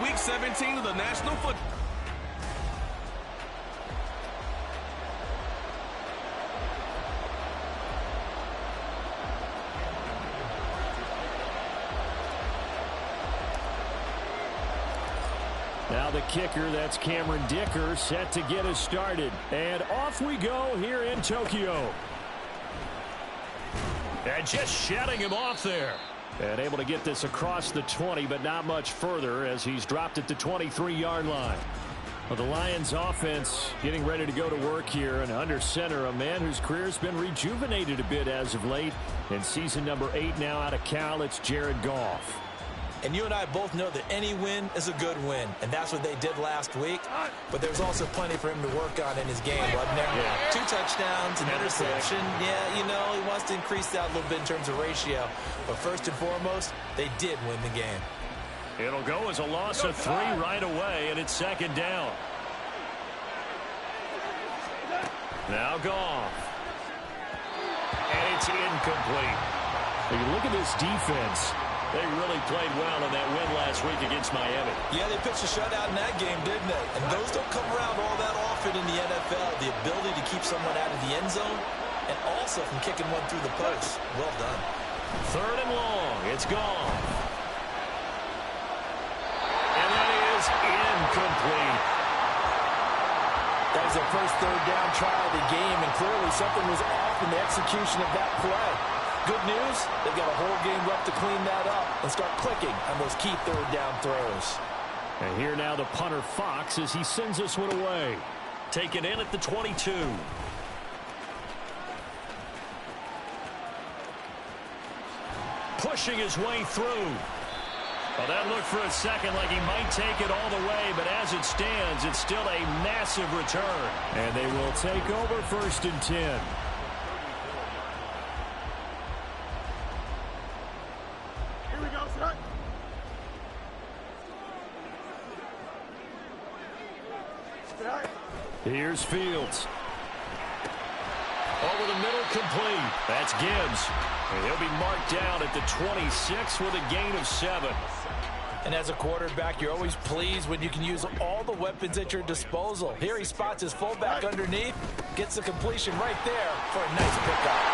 Week 17 of the National Football. Now the kicker, that's Cameron Dicker, set to get us started. And off we go here in Tokyo. And just shutting him off there. And able to get this across the 20, but not much further as he's dropped at the 23-yard line. Well, the Lions offense getting ready to go to work here. And under center, a man whose career's been rejuvenated a bit as of late. In season number 8 now out of Cal, it's Jared Goff. And you and I both know that any win is a good win, and that's what they did last week. But there's also plenty for him to work on in his game, wasn't there? Yeah. 2 touchdowns, an interception. Yeah, you know, he wants to increase that a little bit in terms of ratio. But first and foremost, they did win the game. It'll go as a loss of 3 right away, and it's second down. Now Goff. And it's incomplete. When you look at this defense, they really played well in that win last week against Miami. Yeah, they pitched a shutout in that game, didn't they? And those don't come around all that often in the NFL. The ability to keep someone out of the end zone and also from kicking one through the post. Well done. Third and long. It's gone. And that is incomplete. That was their first third down try of the game, and clearly something was off in the execution of that play. Good news, they've got a whole game left to clean that up and start clicking on those key third down throws. And here now the punter Fox as he sends this one away. Taken in at the 22. Pushing his way through. Well, that looked for a second like he might take it all the way, but as it stands, it's still a massive return. And they will take over first and 10. Here's Fields. Over the middle, complete. That's Gibbs. And he'll be marked down at the 26 with a gain of 7. And as a quarterback, you're always pleased when you can use all the weapons at your disposal. Here he spots his fullback underneath, gets the completion right there for a nice pickup.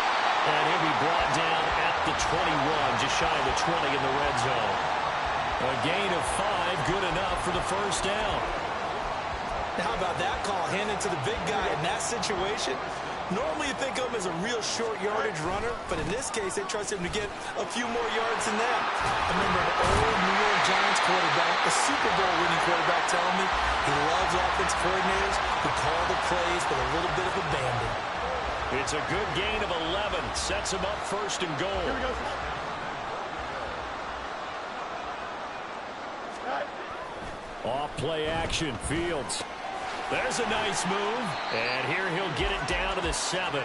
And he'll be brought down at the 21, just shy of the 20 in the red zone. A gain of 5, good enough for the first down. How about that call? Handed to the big guy in that situation. Normally you think of him as a real short yardage runner, but in this case they trust him to get a few more yards than that. I remember an old New York Giants quarterback, a Super Bowl winning quarterback, telling me he loves offensive coordinators who call the plays with a little bit of abandon. It's a good gain of 11. Sets him up first and goal. Here we go. Off play action. Fields. There's a nice move. And here he'll get it down to the 7.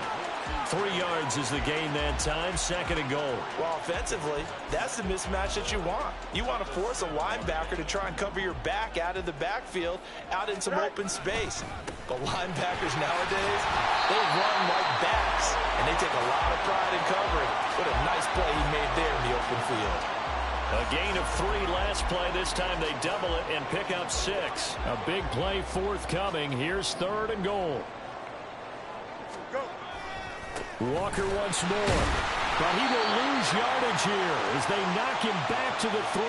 3 yards is the gain that time. Second and goal. Well, offensively, that's the mismatch that you want. You want to force a linebacker to try and cover your back out of the backfield, out in some open space. But linebackers nowadays, they run like bats, and they take a lot of pride in covering. What a nice play he made there in the open field. A gain of 3 last play. This time they double it and pick up 6. A big play forthcoming. Here's third and goal. Go. Walker once more. But he will lose yardage here as they knock him back to the 3.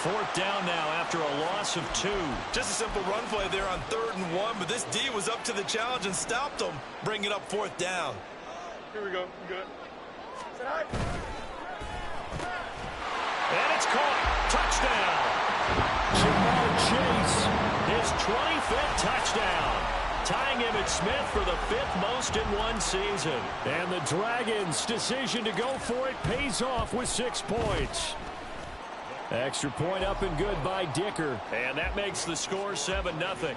Fourth down now after a loss of 2. Just a simple run play there on 3rd and 1, but this D was up to the challenge and stopped him, bringing up 4th down. Here we go. Good. Say hi. And it's caught. Touchdown. Jamar Chase, his 25th touchdown. Tying him at Smith for the 5th most in one season. And the Dragons' decision to go for it pays off with 6 points. Extra point up and good by Dicker. And that makes the score 7-0.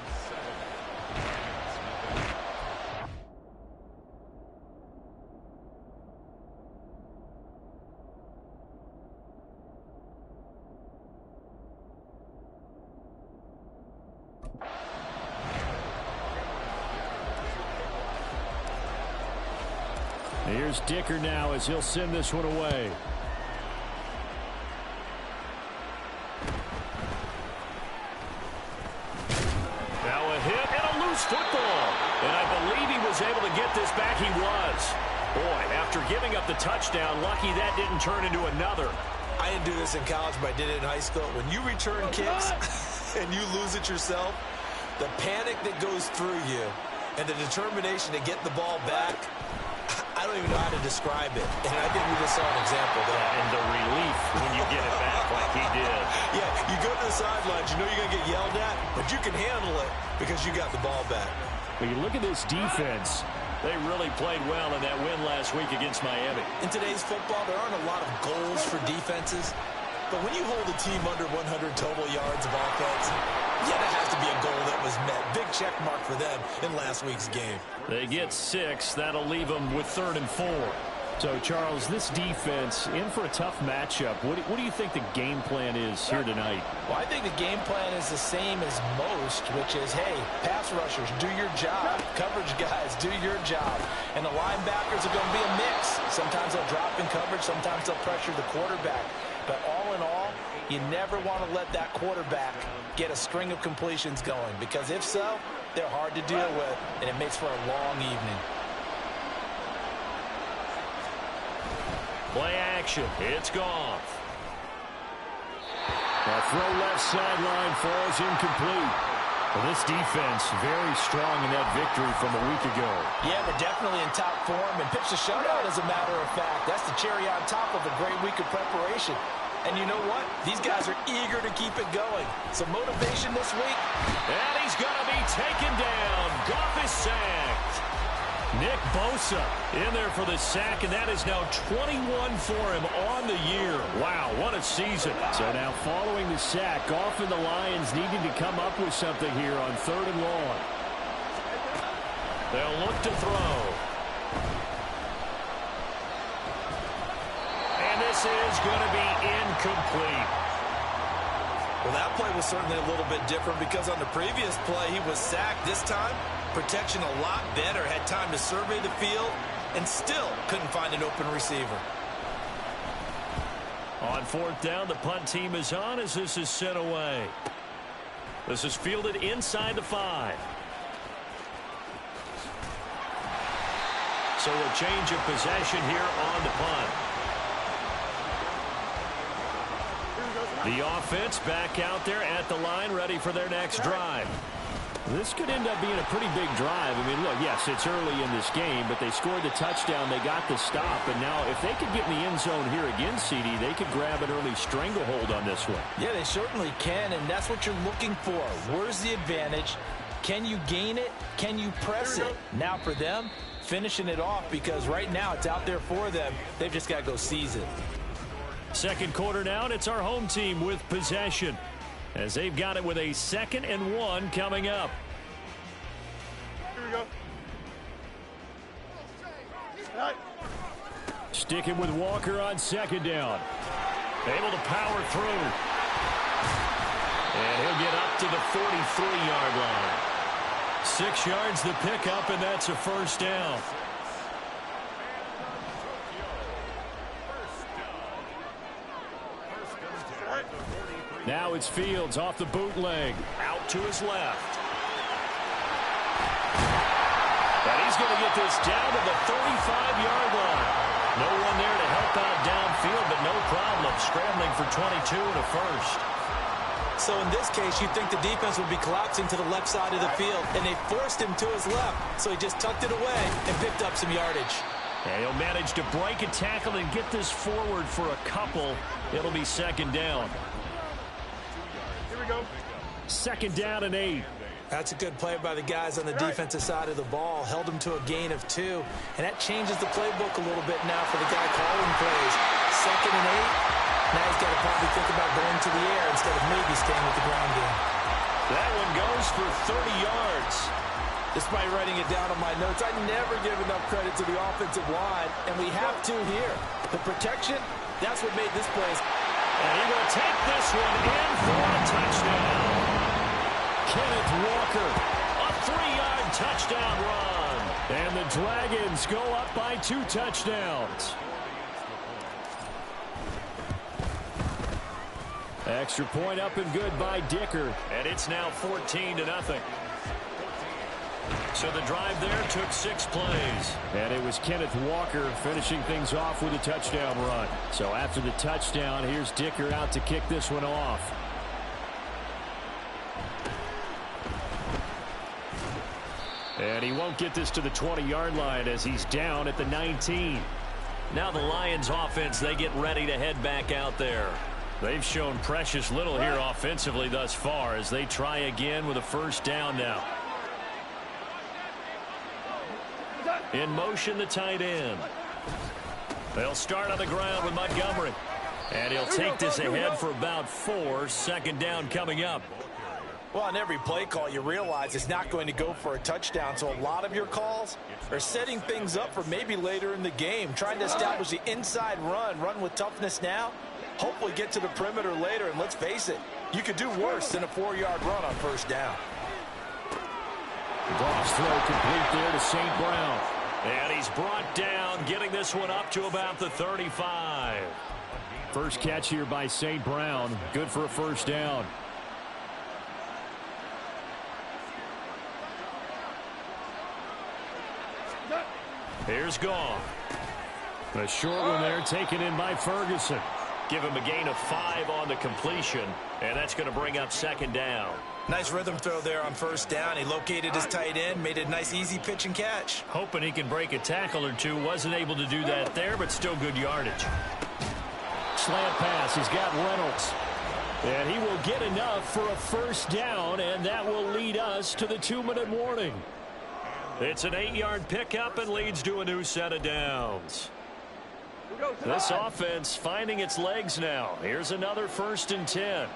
Here's Dicker now as he'll send this one away. after giving up the touchdown. Lucky that didn't turn into another. I didn't do this in college, but I did it in high school. When you return kicks and you lose it yourself, the panic that goes through you and the determination to get the ball back, I don't even know how to describe it. And I think we just saw an example there. And the relief when you get it back like he did. Yeah, you go to the sidelines, you know you're going to get yelled at, but you can handle it because you got the ball back. When you look at this defense, they really played well in that win last week against Miami. In today's football, there aren't a lot of goals for defenses. But when you hold a team under 100 total yards of offense, yeah, that has to be a goal that was met. Big check mark for them in last week's game. They get 6. That'll leave them with 3rd and 4. So, Charles, this defense in for a tough matchup. What do you think the game plan is here tonight? Well, I think the game plan is the same as most, which is, hey, pass rushers, do your job. Coverage guys, do your job. And the linebackers are going to be a mix. Sometimes they'll drop in coverage. Sometimes they'll pressure the quarterback. But all in all, you never want to let that quarterback get a string of completions going, because if so, they're hard to deal with, and it makes for a long evening. Play action. It's gone. The throw left sideline falls incomplete. Well, this defense very strong in that victory from a week ago. Yeah, they're definitely in top form and pitched a shutout, as a matter of fact. That's the cherry on top of a great week of preparation. And you know what? These guys are eager to keep it going. Some motivation this week. And he's going to be taken down. Goff is sacked. Nick Bosa in there for the sack, and that is now 21 for him on the year. Wow, what a season. So now following the sack, Goff and the Lions needing to come up with something here on 3rd and long. They'll look to throw. And this is going to be incomplete. Well, that play was certainly a little bit different because on the previous play, he was sacked. This time, protection a lot better, had time to survey the field, and still couldn't find an open receiver. On 4th down, the punt team is on as this is sent away. This is fielded inside the 5. So a change of possession here on the punt. The offense back out there at the line, ready for their next drive. This could end up being a pretty big drive. I mean, look, yes, it's early in this game, but they scored the touchdown, they got the stop, and now if they could get in the end zone here again, CD, they could grab an early stranglehold on this one. Yeah, they certainly can, and that's what you're looking for. Where's the advantage? Can you gain it? Can you press it? Now for them, finishing it off, because right now it's out there for them. They've just got to go seize it. Second quarter now, and it's our home team with possession, as they've got it with a 2nd and 1 coming up. Here we go. Right. Sticking with Walker on 2nd down. Able to power through. And he'll get up to the 43-yard line. 6 yards the pickup, and that's a 1st down. Now it's Fields off the bootleg. Out to his left. And he's going to get this down to the 35-yard line. No one there to help out downfield, but no problem. Scrambling for 22 and a 1st. So in this case, you'd think the defense would be collapsing to the left side of the field, and they forced him to his left. So he just tucked it away and picked up some yardage. And he'll manage to break a tackle and get this forward for a couple. It'll be 2nd down. Here we go. 2nd down and 8. That's a good play by the guys on the defensive side of the ball. Held him to a gain of 2. And that changes the playbook a little bit now for the guy calling plays. 2nd and 8. Now he's got to probably think about going to the air instead of maybe staying with the ground game. That one goes for 30 yards. Despite writing it down on my notes, I never give enough credit to the offensive line, and we have to here. The protection, that's what made this play. And he will take this one in for a touchdown. Kenneth Walker, a 3-yard touchdown run. And the Dragons go up by 2 touchdowns. Extra point up and good by Dicker. And it's now 14-0. So the drive there took 6 plays. And it was Kenneth Walker finishing things off with a touchdown run. So after the touchdown, here's Dicker out to kick this one off. And he won't get this to the 20-yard line as he's down at the 19. Now the Lions offense, they get ready to head back out there. They've shown precious little here offensively thus far as they try again with a first down now. In motion, the tight end. They'll start on the ground with Montgomery. And he'll take this ahead for about 4. Second down coming up. Well, on every play call, you realize it's not going to go for a touchdown. So a lot of your calls are setting things up for maybe later in the game, trying to establish the inside run with toughness now, hopefully get to the perimeter later. And let's face it, you could do worse than a 4-yard run on first down. Goff's throw complete there to St. Brown. And he's brought down, getting this one up to about the 35. First catch here by St. Brown. Good for a first down. Here's Goff. A short one there taken in by Ferguson. Give him a gain of 5 on the completion, and that's going to bring up second down. Nice rhythm throw there on first down. He located his tight end, made a nice easy pitch and catch. Hoping he can break a tackle or two. Wasn't able to do that there, but still good yardage. Slant pass. He's got Reynolds. And he will get enough for a first down, and that will lead us to the 2-minute warning. It's an 8-yard pickup and leads to a new set of downs. This offense finding its legs now. Here's another 1st and 10.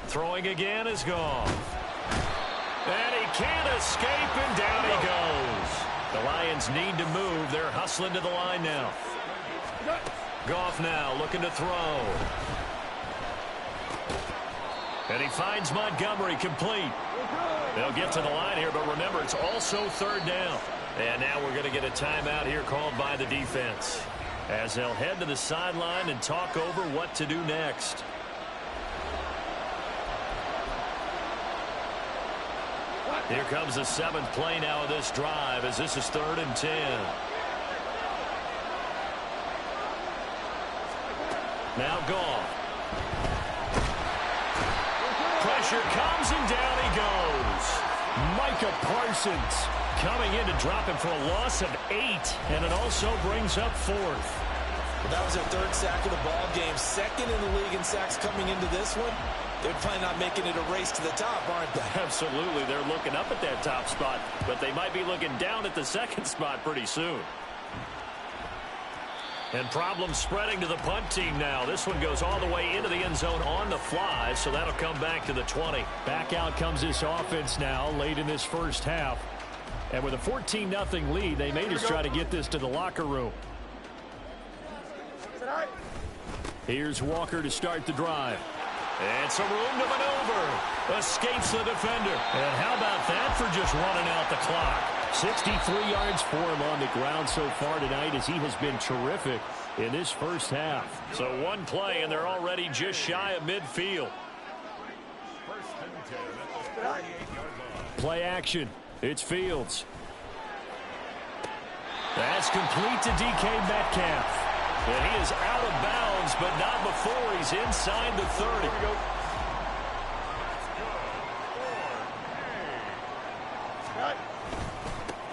Throwing again is Goff. And he can't escape, and down he goes. The Lions need to move. They're hustling to the line now. Goff now looking to throw. And he finds Montgomery complete. They'll get to the line here, but remember, it's also 3rd down. And now we're going to get a timeout here called by the defense as they'll head to the sideline and talk over what to do next. Here comes the 7th play now of this drive as this is 3rd and 10. Now Goff. Pressure comes and down he goes. Micah Parsons coming in to drop him for a loss of 8, and it also brings up 4th. Well, that was their 3rd sack of the ball game. 2nd in the league in sacks coming into this one. They're planning on making it a race to the top, aren't they? Absolutely. They're looking up at that top spot, but they might be looking down at the 2nd spot pretty soon. And problems spreading to the punt team now. This one goes all the way into the end zone on the fly, so that'll come back to the 20. Back out comes this offense now late in this first half. And with a 14-0 lead, they may just try to get this to the locker room. Here's Walker to start the drive. And some room to maneuver. Escapes the defender. And how about that for just running out the clock? 63 yards for him on the ground so far tonight as he has been terrific in this first half. So one play, and they're already just shy of midfield. Play action. It's Fields. That's complete to DK Metcalf. And he is out of bounds, but not before he's inside the 30.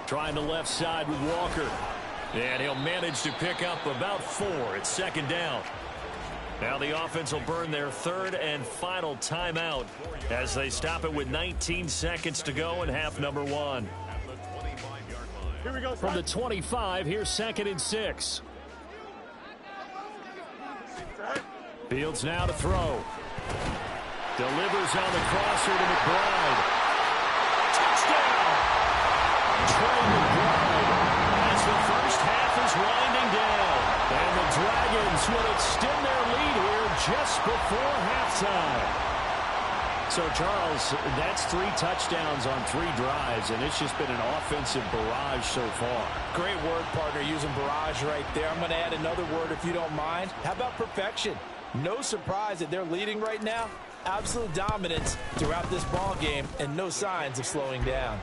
Trying the left side with Walker. And he'll manage to pick up about 4. It's 2nd down. Now the offense will burn their 3rd and final timeout as they stop it with 19 seconds to go in half number 1. Here we go. From the 25, here's 2nd and 6. Fields now to throw. Delivers on the crosser to McBride. Touchdown! Trey McBride. As the first half is winding down. And the Dragons will extend their lead here just before halftime. So, Charles, that's 3 touchdowns on 3 drives, and it's just been an offensive barrage so far. Great word, partner, using barrage right there. I'm going to add another word if you don't mind. How about perfection? No surprise that they're leading right now. Absolute dominance throughout this ball game and no signs of slowing down.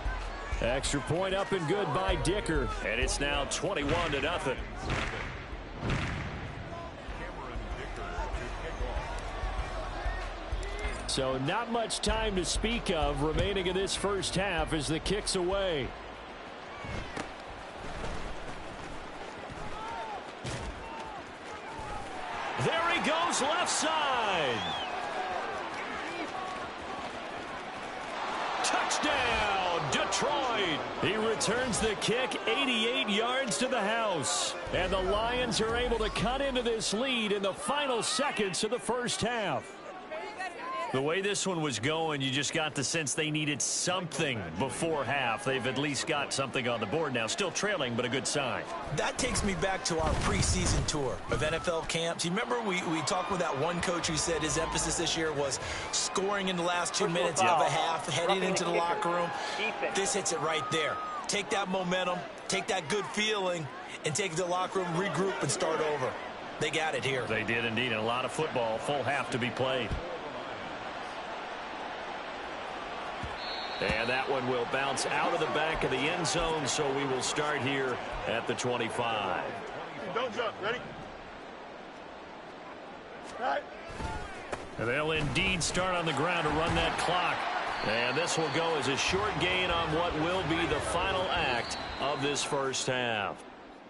Extra point up and good by Dicker. And it's now 21-0. So not much time to speak of remaining in this first half as the kick's away. There he goes left side. Touchdown, Detroit. He returns the kick 88 yards to the house. And the Lions are able to cut into this lead in the final seconds of the first half. The way this one was going, you just got the sense they needed something before half. They've at least got something on the board now. Still trailing, but a good sign. That takes me back to our preseason tour of NFL camps. You remember we talked with that one coach who said his emphasis this year was scoring in the last 2 minutes of a half, heading into the locker room. This hits it right there. Take that momentum, take that good feeling, and take it to the locker room, regroup, and start over. They got it here. They did indeed. And a lot of football, full half to be played. And that one will bounce out of the back of the end zone, so we will start here at the 25. Don't jump. Ready? All right. And they'll indeed start on the ground to run that clock. And this will go as a short gain on what will be the final act of this first half.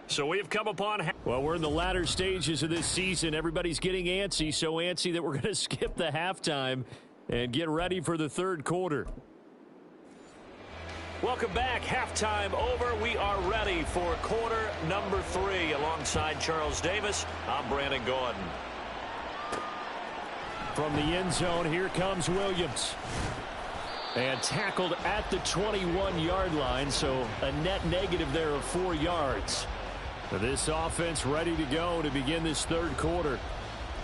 So we have come upon... Well, we're in the latter stages of this season. Everybody's getting antsy, so antsy that we're going to skip the halftime and get ready for the third quarter. Welcome back. Halftime over. We are ready for quarter number 3. Alongside Charles Davis, I'm Brandon Gordon. From the end zone, here comes Williams. And tackled at the 21-yard line, so a net negative there of 4 yards. This offense ready to go to begin this third quarter.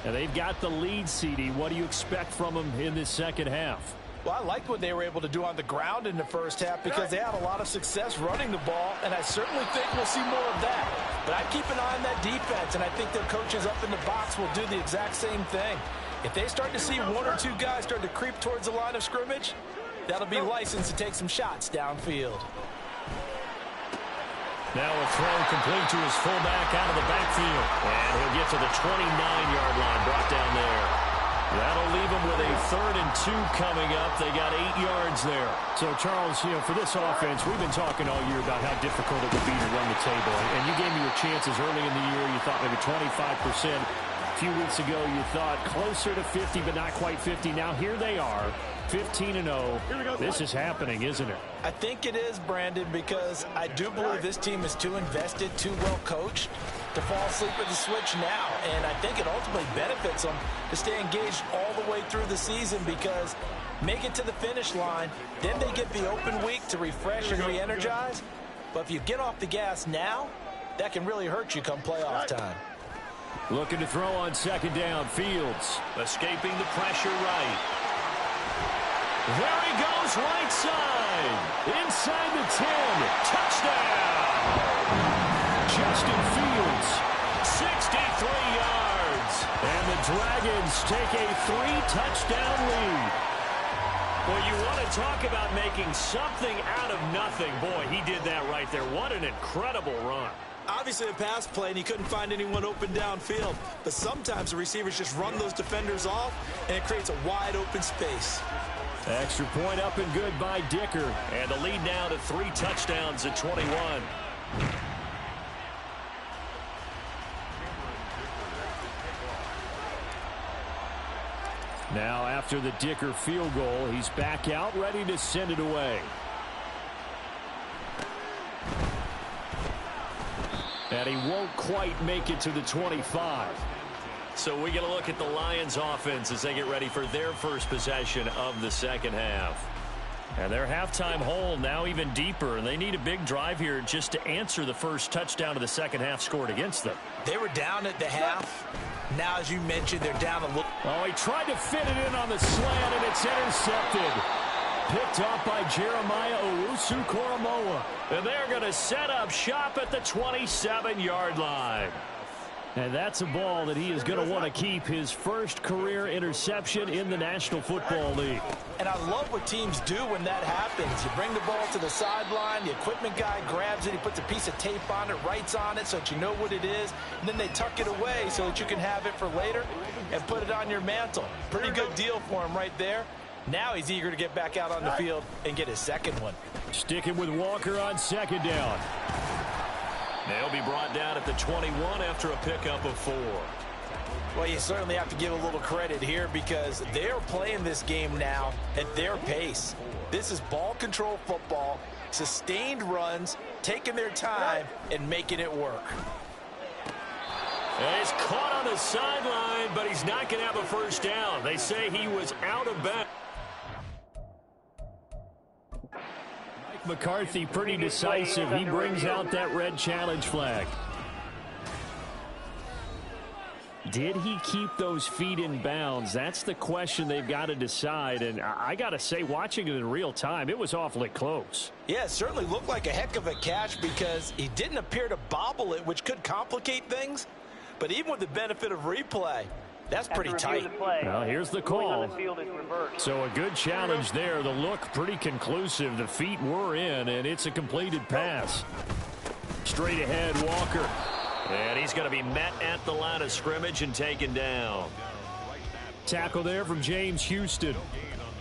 And they've got the lead, CD. What do you expect from them in this second half? Well, I liked what they were able to do on the ground in the first half because they had a lot of success running the ball, and I certainly think we'll see more of that. But I keep an eye on that defense, and I think their coaches up in the box will do the exact same thing. If they start to see 1 or 2 guys start to creep towards the line of scrimmage, that'll be licensed to take some shots downfield. Now a throw complete to his fullback out of the backfield. And he'll get to the 29-yard line, brought down there. That'll leave them with a 3rd and 2 coming up. They got 8 yards there. So, Charles, you know, for this offense, we've been talking all year about how difficult it would be to run the table. And you gave me your chances early in the year. You thought maybe 25%. A few weeks ago, you thought closer to 50, but not quite 50. Now, here they are, 15-0. This is happening, isn't it? I think it is, Brandon, because I do believe this team is too invested, too well coached to fall asleep at the switch now. And I think it ultimately benefits them to stay engaged all the way through the season because make it to the finish line, then they get the open week to refresh and re-energize. But if you get off the gas now, that can really hurt you come playoff time. Looking to throw on second down. Fields escaping the pressure right. There he goes right side. Inside the 10. Touchdown. Justin Fields. 63 yards. And the Dragons take a 3-touchdown lead. Well, you want to talk about making something out of nothing. Boy, he did that right there. What an incredible run. Obviously a pass play, and he couldn't find anyone open downfield. But sometimes the receivers just run those defenders off, and it creates a wide open space. Extra point up and good by Dicker. And the lead now to 3 touchdowns at 21. Now after the Dicker field goal, he's back out, ready to send it away. And he won't quite make it to the 25. So we get a look at the Lions offense as they get ready for their first possession of the second half. And their halftime hole now even deeper, and they need a big drive here just to answer the first touchdown of the second half scored against them. They were down at the half. Now, as you mentioned, they're down a little. Oh, he tried to fit it in on the slant, and it's intercepted. Picked up by Jeremiah Owusu-Koramoah. And they're going to set up shop at the 27-yard line. And that's a ball that he is going to want to keep, his first career interception in the National Football League. And I love what teams do when that happens. You bring the ball to the sideline, the equipment guy grabs it, he puts a piece of tape on it, writes on it so that you know what it is, and then they tuck it away so that you can have it for later and put it on your mantle. Pretty good deal for him right there. Now he's eager to get back out on the field and get his second one. Sticking with Walker on second down. They'll be brought down at the 21 after a pickup of 4. Well, you certainly have to give a little credit here because they're playing this game now at their pace. This is ball control football, sustained runs, taking their time, and making it work. And he's caught on the sideline, but he's not going to have a first down. They say he was out of bounds. McCarthy pretty decisive. He brings out that red challenge flag. Did he keep those feet in bounds? That's the question they've got to decide. And I got to say, watching it in real time, it was awfully close. Yeah, it certainly looked like a heck of a catch because he didn't appear to bobble it, which could complicate things. But even with the benefit of replay, that's pretty tight. Well, here's the call. So a good challenge there. The look pretty conclusive. The feet were in, and it's a completed pass. Straight ahead, Walker. And he's going to be met at the line of scrimmage and taken down. Tackle there from James Houston.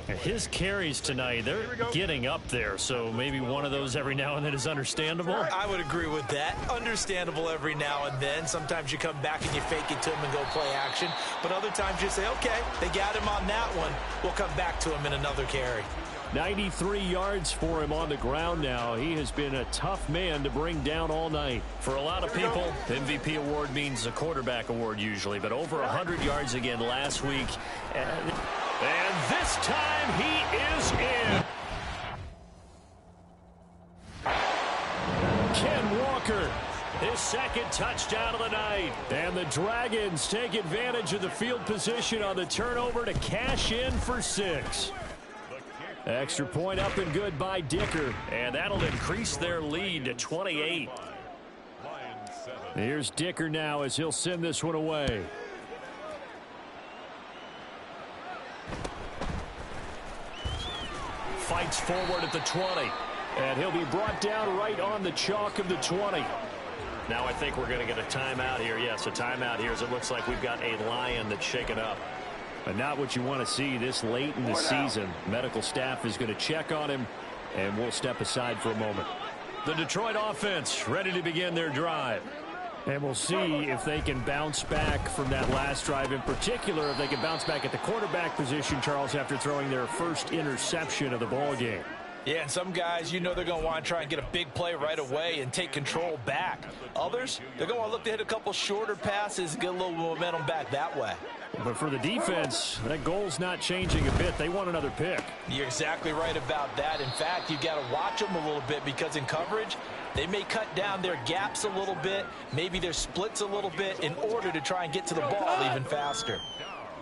And his carries tonight, they're getting up there, so maybe one of those every now and then is understandable. I would agree with that. Understandable every now and then. Sometimes you come back and you fake it to him and go play action. But other times you say, okay, they got him on that one. We'll come back to him in another carry. 93 yards for him on the ground now. He has been a tough man to bring down all night. For a lot of people, MVP award means a quarterback award usually, but over 100 yards again last week. And this time he is in. Ken Walker, His second touchdown of the night. and the Dragons take advantage of the field position on the turnover to cash in for 6. Extra point up and good by Dicker. And that'll increase their lead to 28. Here's Dicker now as he'll send this one away. Fights forward at the 20. And he'll be brought down right on the chalk of the 20. Now I think we're going to get a timeout here. Yes, a timeout here as it looks like we've got a Lion that's shaken up. But not what you want to see this late in the season. Medical staff is going to check on him, and we'll step aside for a moment. The Detroit offense ready to begin their drive. And we'll see if they can bounce back from that last drive. In particular, if they can bounce back at the quarterback position, Charles, after throwing their first interception of the ball game. Yeah, and some guys, you know they're going to want to try and get a big play right away and take control back. Others, they're going to want to look to hit a couple shorter passes and get a little momentum back that way. But for the defense, that goal's not changing a bit. They want another pick. You're exactly right about that. In fact, you got to watch them a little bit because in coverage, they may cut down their gaps a little bit, maybe their splits a little bit in order to try and get to the ball even faster.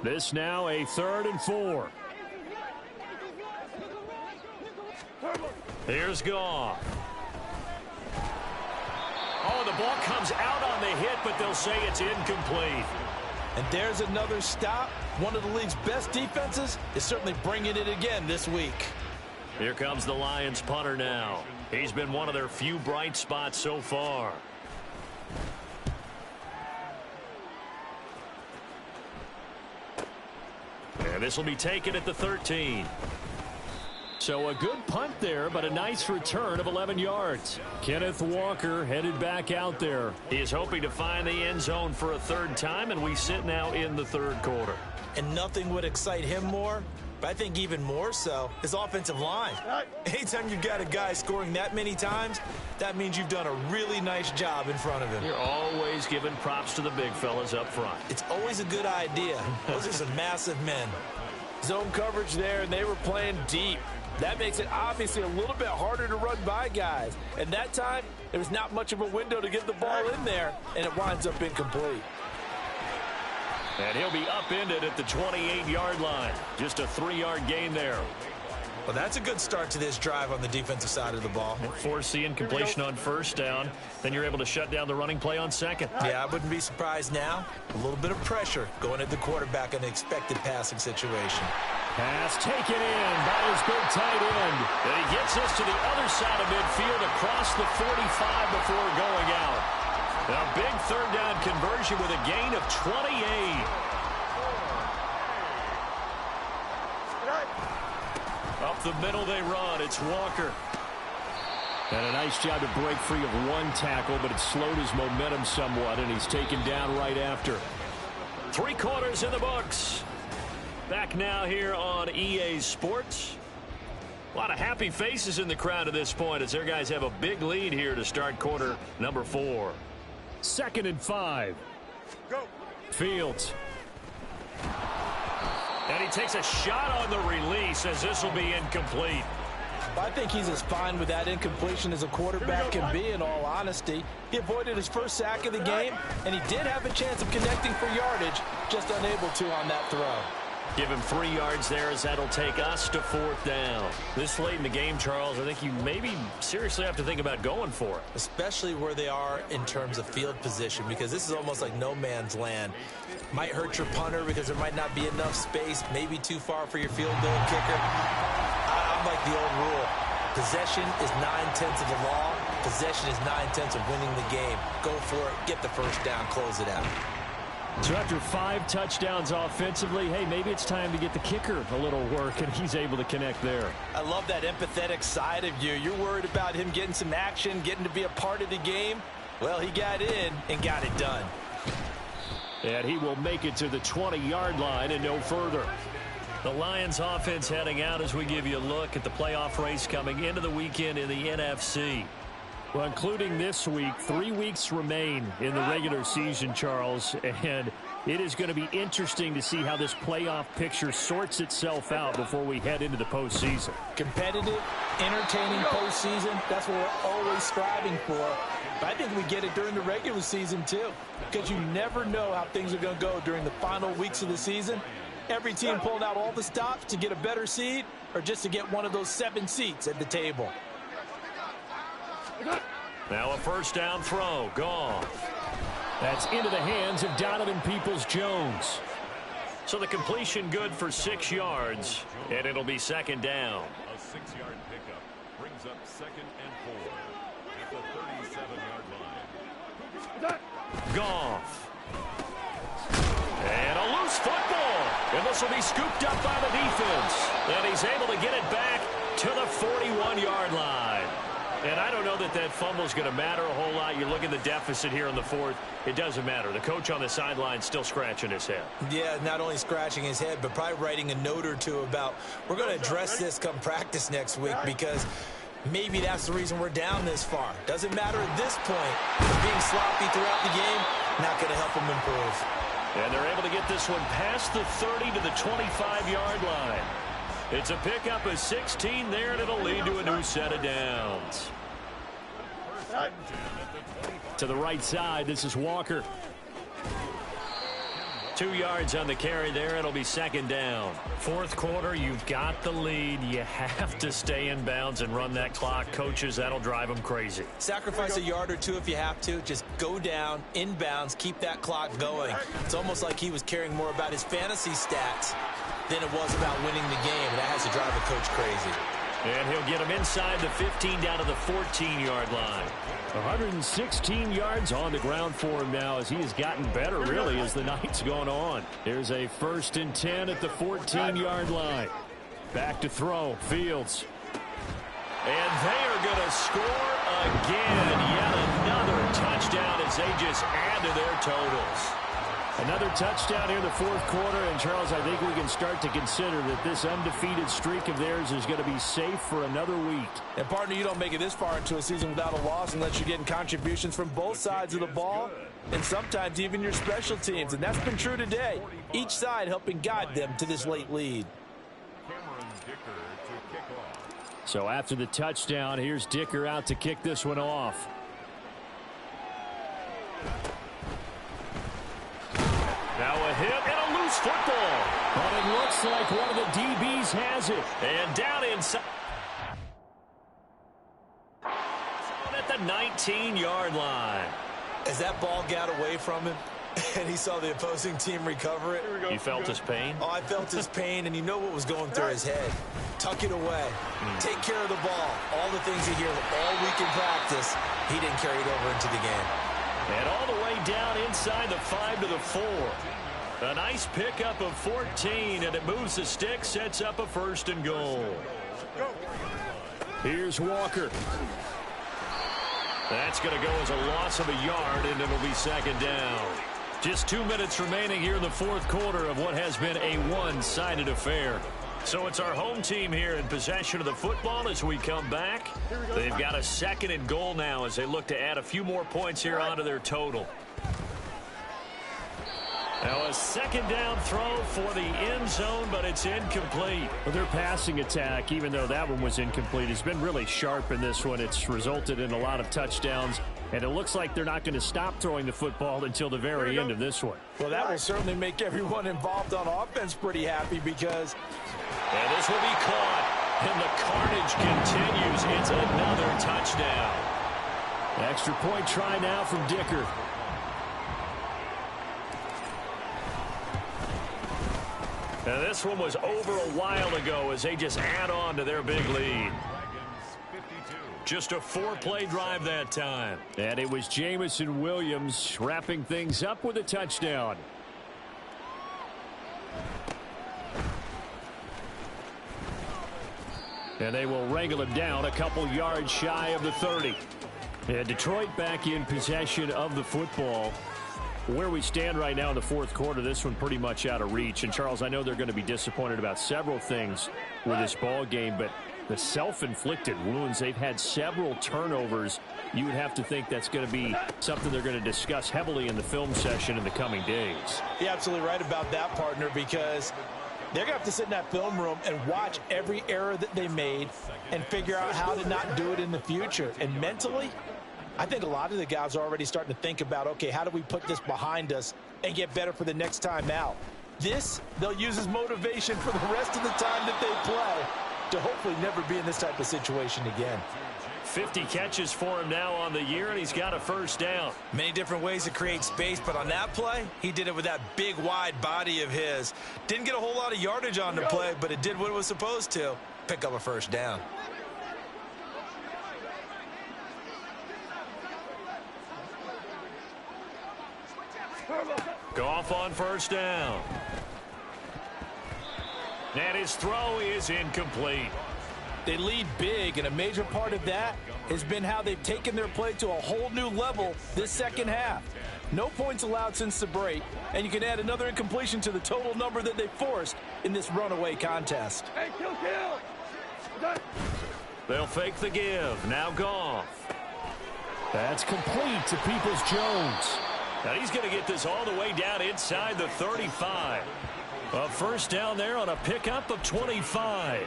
This now a 3rd and 4. Here's Goff. Oh, the ball comes out on the hit, but they'll say it's incomplete. And there's another stop. One of the league's best defenses is certainly bringing it again this week. Here comes the Lions punter now. He's been one of their few bright spots so far. And this will be taken at the 13. So a good punt there, but a nice return of 11 yards. Kenneth Walker headed back out there. He is hoping to find the end zone for a 3rd time, and we sit now in the 3rd quarter. And nothing would excite him more, but I think even more so, his offensive line. Anytime you've got a guy scoring that many times, that means you've done a really nice job in front of him. You're always giving props to the big fellas up front. It's always a good idea. Those are some massive men. Zone coverage there, and they were playing deep. That makes it obviously a little bit harder to run by guys. And that time, there was not much of a window to get the ball in there, and it winds up incomplete. And he'll be upended at the 28-yard line. Just a 3-yard gain there. Well, that's a good start to this drive on the defensive side of the ball. Force the incompletion on first down. Then you're able to shut down the running play on second. Yeah, I wouldn't be surprised now. A little bit of pressure going at the quarterback in an expected passing situation. Pass taken in by his big tight end. And he gets us to the other side of midfield across the 45 before going out. A big third down conversion with a gain of 28. Up the middle they run. It's Walker. And a nice job to break free of one tackle, but it slowed his momentum somewhat, and he's taken down right after. 3 quarters in the books. Back now here on EA Sports. A lot of happy faces in the crowd at this point as their guys have a big lead here to start quarter number 4. 2nd and 5. Go. Fields. And he takes a shot on the release as this will be incomplete. I think he's as fine with that incompletion as a quarterback can be, in all honesty. He avoided his first sack of the game, and he did have a chance of connecting for yardage, just unable to on that throw. Give him 3 yards there as that'll take us to 4th down. This late in the game, Charles, I think you maybe seriously have to think about going for it. Especially where they are in terms of field position, because this is almost like no man's land. Might hurt your punter because there might not be enough space, maybe too far for your field goal kicker. I'm like the old rule. Possession is 9/10 of the law. Possession is 9/10 of winning the game. Go for it, get the first down, close it out. So after 5 touchdowns offensively, hey, maybe it's time to get the kicker a little work, and he's able to connect there. I love that empathetic side of you. You're worried about him getting some action, getting to be a part of the game. Well, he got in and got it done. And he will make it to the 20-yard line and no further. The Lions offense heading out as we give you a look at the playoff race coming into the weekend in the NFC. Well, including this week, 3 weeks remain in the regular season, Charles, and it is going to be interesting to see how this playoff picture sorts itself out before we head into the postseason. Competitive, entertaining postseason, that's what we're always striving for. But I think we get it during the regular season, too, because you never know how things are going to go during the final weeks of the season. Every team pulling out all the stops to get a better seed or just to get one of those 7 seats at the table. Now a first down throw. Gone. That's into the hands of Donovan Peoples-Jones. So the completion good for 6 yards, and it'll be 2nd down. A 6-yard pickup brings up 2nd and 4 at the 37-yard line. Goff. And a loose football. And this will be scooped up by the defense. And he's able to get it back to the 41-yard line. And I don't know that that fumble is going to matter a whole lot. You look at the deficit here in the 4th. It doesn't matter. The coach on the sideline still scratching his head. Yeah, not only scratching his head, but probably writing a note or two about we're going to address this come practice next week because maybe that's the reason we're down this far. Doesn't matter at this point. Being sloppy throughout the game, not going to help them improve. And they're able to get this one past the 30 to the 25-yard line. It's a pickup of 16 there, and it'll lead to a new set of downs. To the right side, this is Walker. 2 yards on the carry there. It'll be 2nd down. 4th quarter, you've got the lead. You have to stay in bounds and run that clock. Coaches, that'll drive them crazy. Sacrifice a yard or two if you have to. Just go down, in bounds, keep that clock going. It's almost like he was caring more about his fantasy stats than it was about winning the game. That has to drive a coach crazy. And he'll get him inside the 15 down to the 14-yard line. 116 yards on the ground for him now as he has gotten better, really, as the night's gone on. Here's a 1st and 10 at the 14-yard line. Back to throw. Fields. And they are going to score again. Yet another touchdown as they just add to their totals. Another touchdown here in the 4th quarter, and Charles, I think we can start to consider that this undefeated streak of theirs is going to be safe for another week. And, partner, you don't make it this far into a season without a loss unless you're getting contributions from both sides of the ball and sometimes even your special teams, and that's been true today. Each side helping guide them to this late lead. So after the touchdown, here's Dicker out to kick this one off. Now a hit and a loose football. But it looks like one of the DBs has it. And down inside. At the 19-yard line. As that ball got away from him, and he saw the opposing team recover it. You felt his pain? Oh, I felt his pain, and you know what was going through his head. Tuck it away. Take care of the ball. All the things he hears all week in practice, he didn't carry it over into the game. And all the way down inside the 5 to the 4. A nice pickup of 14, and it moves the stick, sets up a 1st and goal. Here's Walker. That's going to go as a loss of a yard, and it'll be 2nd down. Just 2 minutes remaining here in the 4th quarter of what has been a one-sided affair. So it's our home team here in possession of the football as we come back. They've got a 2nd and goal now as they look to add a few more points here onto their total. Now a 2nd down throw for the end zone, but it's incomplete. Well, their passing attack, even though that one was incomplete, has been really sharp in this one. It's resulted in a lot of touchdowns, and it looks like they're not going to stop throwing the football until the very end of this one. Well, that will certainly make everyone involved on offense pretty happy because... And this will be caught, and the carnage continues. It's another touchdown. Extra point try now from Dicker. And this one was over a while ago as they just add on to their big lead. Just a 4-play drive that time. And it was Jamison Williams wrapping things up with a touchdown. And they will wrangle him down a couple yards shy of the 30. And Detroit back in possession of the football. Where we stand right now in the 4th quarter, this one pretty much out of reach. And, Charles, I know they're going to be disappointed about several things with this ball game, but the self-inflicted wounds, they've had several turnovers. You would have to think that's going to be something they're going to discuss heavily in the film session in the coming days. You're absolutely right about that, partner, because they're going to have to sit in that film room and watch every error that they made and figure out how to not do it in the future. And mentally, I think a lot of the guys are already starting to think about, okay, how do we put this behind us and get better for the next time out? This, they'll use as motivation for the rest of the time that they play to hopefully never be in this type of situation again. 50 catches for him now on the year, and he's got a 1st down. Many different ways to create space, but on that play, he did it with that big, wide body of his. Didn't get a whole lot of yardage on the play, but it did what it was supposed to. Pick up a 1st down. Goff on 1st down. And his throw is incomplete. They lead big, and a major part of that has been how they've taken their play to a whole new level this 2nd half. No points allowed since the break, and you can add another incompletion to the total number that they forced in this runaway contest. Hey, kill. They'll fake the give. Now Goff. That's complete to Peoples-Jones. Now he's going to get this all the way down inside the 35. A 1st down there on a pickup of 25.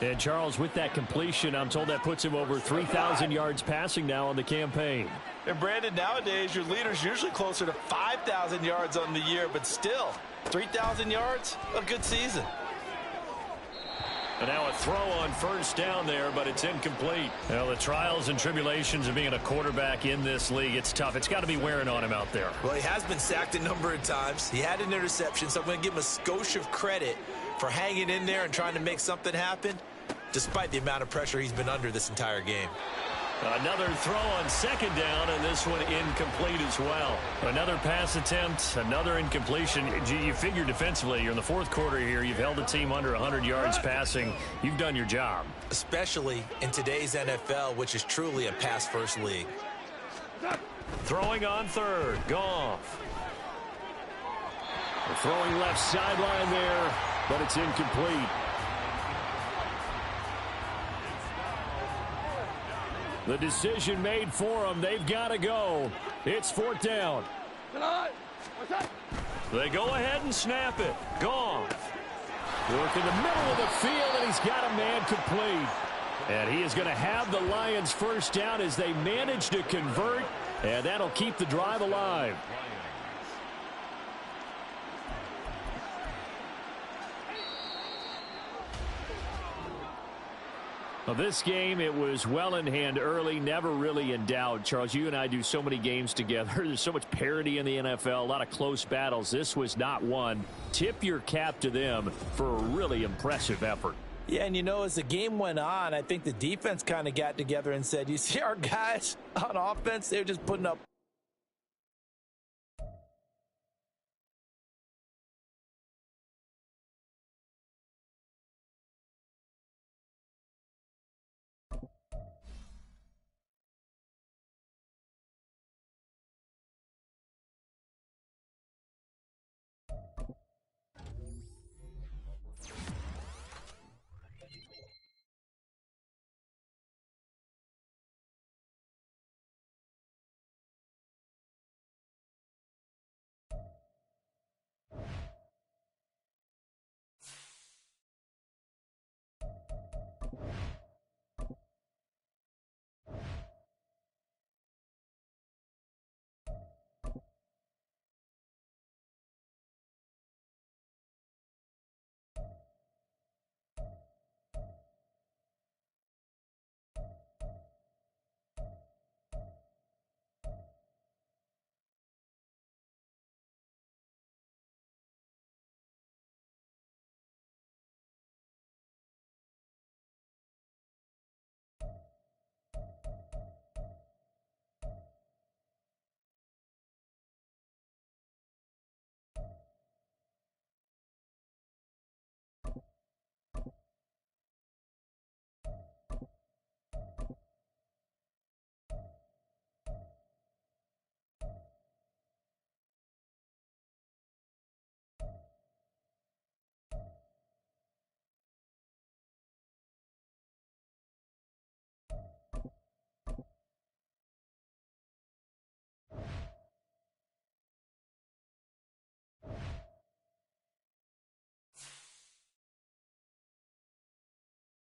And Charles, with that completion, I'm told that puts him over 3,000 yards passing now on the campaign. And Brandon, nowadays your leader's usually closer to 5,000 yards on the year, but still, 3,000 yards, a good season. And now a throw on 1st down there, but it's incomplete. Well, the trials and tribulations of being a quarterback in this league, it's tough. It's got to be wearing on him out there. Well, he has been sacked a number of times. He had an interception, so I'm going to give him a skosh of credit for hanging in there and trying to make something happen, despite the amount of pressure he's been under this entire game. Another throw on 2nd down, and this one incomplete as well. Another pass attempt, another incompletion. You figure defensively, you're in the 4th quarter here. You've held a team under 100 yards passing. You've done your job. Especially in today's NFL, which is truly a pass-first league. Throwing on 3rd, Goff. Throwing left sideline there, but it's incomplete. The decision made for them. They've got to go. It's 4th down. They go ahead and snap it. Goff. Work in the middle of the field, and he's got a man complete. And he is going to have the Lions 1st down as they manage to convert, and that'll keep the drive alive. Well, this game, it was well in hand early, never really in doubt. Charles, you and I do so many games together. There's so much parity in the NFL, a lot of close battles. This was not one. Tip your cap to them for a really impressive effort. Yeah, and as the game went on, I think the defense kind of got together and said, you see our guys on offense, they're just putting up